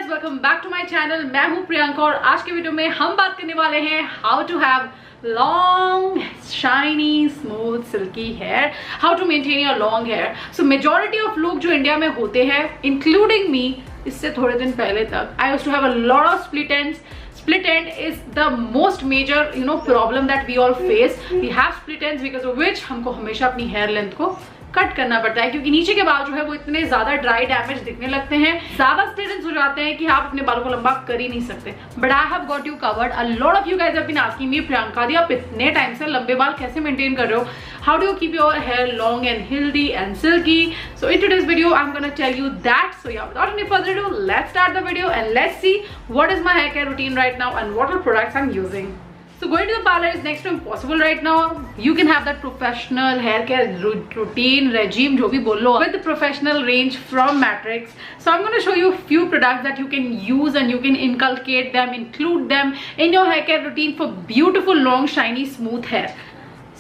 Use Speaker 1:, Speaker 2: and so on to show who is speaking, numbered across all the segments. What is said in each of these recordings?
Speaker 1: Guys, welcome back to my channel. मैं हूं प्रियंका और आज के वीडियो में हम बात करने वाले हैं how to have long shiny smooth silky hair, how to maintain your long hair. So majority of लोग जो इंडिया में होते हैं, इंक्लूडिंग मी, इससे थोड़े दिन पहले तक I used to have a lot of split ends. Split end is the most major problem that we all face. We have split ends because of which हमको हमेशा अपनी हेयर लेंथ को cut करना पड़ता है, क्योंकि नीचे के बाल जो है वो इतने ज्यादा ड्राई डैमेज दिखने लगते हैं, ज्यादा स्प्लिट एंड्स हो जाते हैं कि आप अपने बालों को लंबा कर ही नहीं सकते. But I have got you covered. A lot of you guys have been asking me, Priyanka di आप इतने टाइम से लंबे बाल कैसे मेंटेन कर रहे हो? How do you keep your hair long and healthy and silky? So in today's video I am gonna tell you that. So yeah without any further ado, let's start the video and let's see what is my hair care routine right now and what are products I'm using. So going to the parlor is next to impossible right now. You can have that professional hair care routine regime, जो भी बोल लो, with the professional range from Matrix. So I'm going to show you a few products that you can use and you can inculcate them, include them in your hair care routine for beautiful, long, shiny, smooth hair.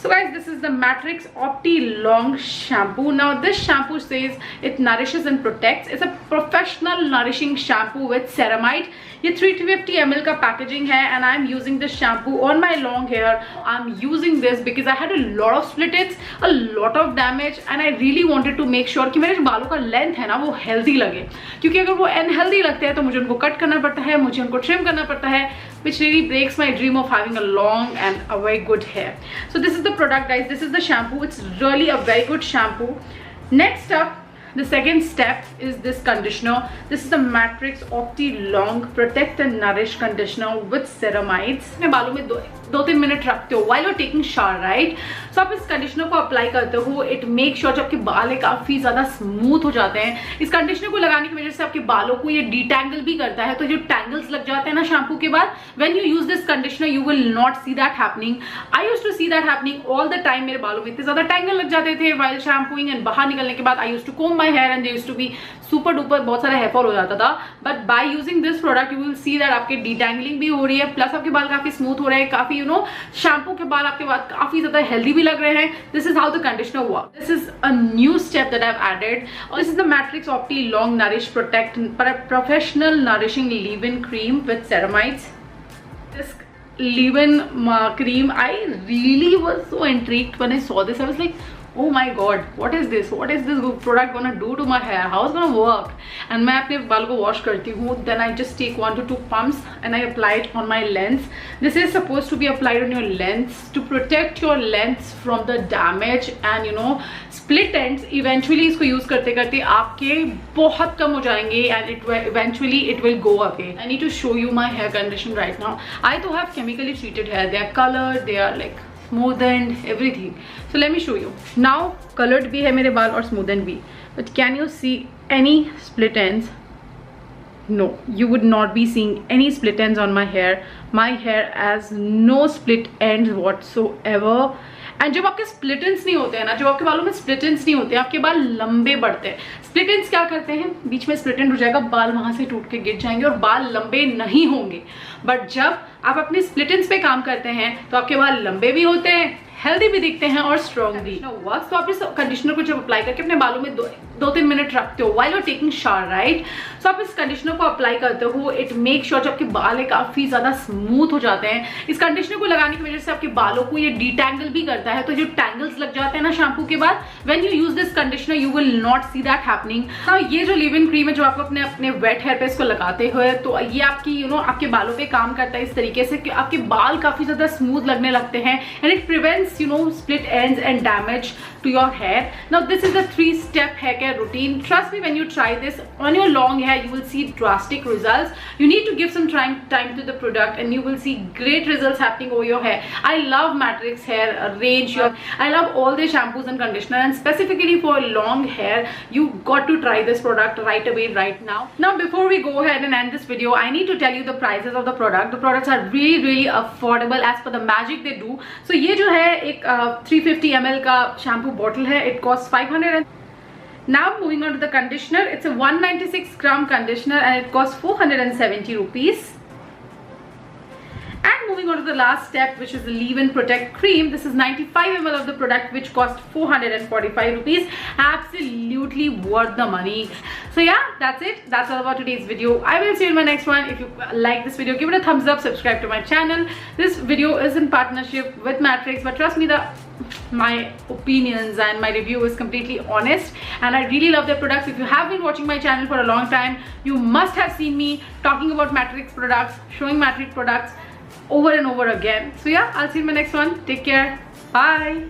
Speaker 1: So guys, this is the Matrix Opti Long Shampoo. Now this shampoo says it nourishes and protects. It's a professional nourishing shampoo with ceramide. ये 350 ml का packaging है and I'm using this shampoo on my long hair. I'm using this because I had a lot of split ends, a lot of damage and I really wanted to make sure कि मेरे बालों का length है ना वो healthy लगे, क्योंकि अगर वो अनहेल्दी लगते हैं तो मुझे उनको कट करना पड़ता है, मुझे उनको ट्रिम करना पड़ता है, which really breaks my dream of having a long and a very good hair. So this is the product guys, this is the shampoo. It's really a very good shampoo. Next up, the second step is this conditioner. This is the Matrix Opti Long Protect and Nourish Conditioner with ceramides. अपने बालों में दो तीन minute रखते हो while you're taking shower, right? So आप इस conditioner को अप्लाई करते हो. इट मेक श्योर आपके बाल है काफी ज्यादा स्मूथ हो जाते हैं. इस कंडीशनर को लगाने की वजह से आपके बालों को ये डिटैंगल भी करता है. तो जो टैंगल्स लग जाते हैं ना शैम्पू के बाद, when you use this conditioner you will not see that happening. I used to see that happening all the time. मेरे बालों में इतने ज्यादा टैंगल लग जाते थे while shampooing एंड बाहर निकलने के बाद I used to comb my hair and they used to be super duper, बहुत सारा हेयर फॉल हो जाता था. But by using this product you will see that आपके डिटैंगलिंग भी हो रही है, प्लस आपके बाल काफी स्मूथ हो रहे हैं, काफी शैम्पू के बाद आपके बाल काफी ज्यादा हेल्दी भी लग रहे हैं. This is how the conditioner works. This is a new step that I have added. This is the Matrix Opti Long nourish protect professional nourishing leave-in cream with ceramides. This leave-in cream, I really was so intrigued when I saw this. I was like, oh my god, what is this product gonna do to my hair? How it's gonna work? And मैं अपने बालों को wash करती हूँ, then I just take 1 to 2 pumps and I apply it on my length. This is supposed to be applied on your length to protect your length from the damage and split ends. Eventually इसको use करते करते आपके बहुत कम हो जाएंगे and eventually it will go away. I need to show you my hair condition right now. I do have chemically treated hair. They are colored, they are like smoothened, everything. So let me show you. Now colored भी है मेरे बाल और smoothened भी. But can you see any split ends? No, you would not be seeing any split ends on my hair. My hair has no split ends whatsoever. And जब आपके split ends नहीं होते हैं ना, जब आपके बालों में स्प्लिट एंड्स नहीं होते हैं, आपके बाल लंबे बढ़ते हैं. स्प्लिट एंड्स क्या करते हैं, बीच में स्प्लिट एंड हो जाएगा, बाल वहां से टूट के गिर जाएंगे और बाल लंबे नहीं होंगे. बट जब आप अपने स्प्लिट एंड्स पे काम करते हैं तो आपके बाल लंबे भी होते हैं, हेल्दी भी दिखते हैं और स्ट्रॉन्ग भी. वर्क्स. तो आप इस कंडीशनर को जब अप्लाई करके अपने बालों में दो तीन मिनट रखते हो while you're taking shower, right? So आप इस कंडीशनर को अप्लाई करते हो. इट मेक श्योर आपके बाल है काफी ज्यादा स्मूथ हो जाते हैं. इस कंडीशनर को लगाने की वजह से आपके बालों को ये डिटैंगल भी करता है. तो जो टैंगल्स लग जाते हैं ना शैम्पू के बाद, when you use this conditioner you will not see that happening. ये जो लिव इन क्रीम है जो आप अपने वेट हेयर पे इसको लगाते हुए, तो ये आपकी आपके बालों पे काम करता है इस तरीके से कि आपके बाल काफी ज्यादा स्मूथ लगने लगते हैं and it prevents split ends and damage to your hair. Now this is the 3-step hair care routine. Trust me, when you try this on your long hair you will see drastic results. You need to give some time to the product and you will see great results happening over your hair. I love Matrix hair range. I love all the shampoos and conditioner, and specifically for long hair you got to try this product right away, right now. Now before we go ahead and end this video, I need to tell you the prices of the product. The products are really affordable as per the magic they do. So ये जो है एक 350 ml का shampoo bottle है. It costs 500. Now moving on to the conditioner. It's a 196 gram conditioner and it costs 470 rupees. And moving on to the last step, which is the leave-in protect cream. This is 95 ml of the product, which cost 445 rupees. Absolutely worth the money. So yeah, that's it. That's all about today's video. I will see you in my next one. If you like this video, give it a thumbs up, subscribe to my channel. This video is in partnership with Matrix, but trust me, my opinions and my review is completely honest, and I really love their products. If you have been watching my channel for a long time, you must have seen me talking about Matrix products, showing Matrix products over and over again. So yeah, I'll see you in my next one. Take care. Bye.